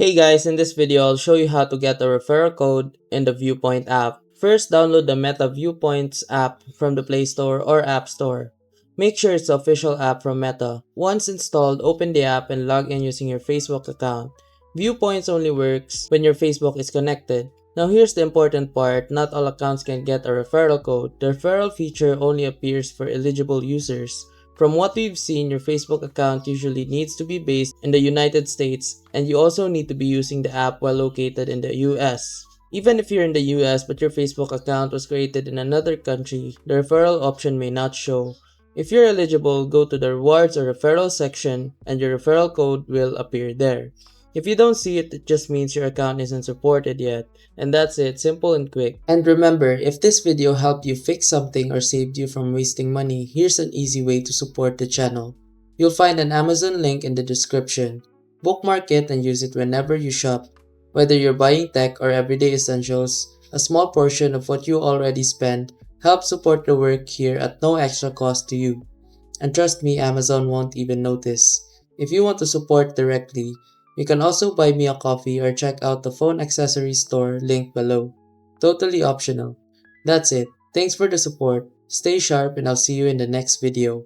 Hey guys, in this video I'll show you how to get a referral code in the Viewpoint app. First, download the Meta Viewpoints app from the Play Store or App Store. Make sure it's the official app from Meta. Once installed, open the app and log in using your Facebook account. Viewpoints only works when your Facebook is connected. Now here's the important part, not all accounts can get a referral code. The referral feature only appears for eligible users. From what we've seen, your Facebook account usually needs to be based in the United States, and you also need to be using the app while located in the US. Even if you're in the US but your Facebook account was created in another country, the referral option may not show. If you're eligible, go to the rewards or referral section and your referral code will appear there. If you don't see it, it just means your account isn't supported yet. And that's it, simple and quick. And remember, if this video helped you fix something or saved you from wasting money, here's an easy way to support the channel. You'll find an Amazon link in the description. Bookmark it and use it whenever you shop. Whether you're buying tech or everyday essentials, a small portion of what you already spend helps support the work here at no extra cost to you. And trust me, Amazon won't even notice. If you want to support directly, you can also buy me a coffee or check out the phone accessories store linked below. Totally optional. That's it. Thanks for the support. Stay sharp and I'll see you in the next video.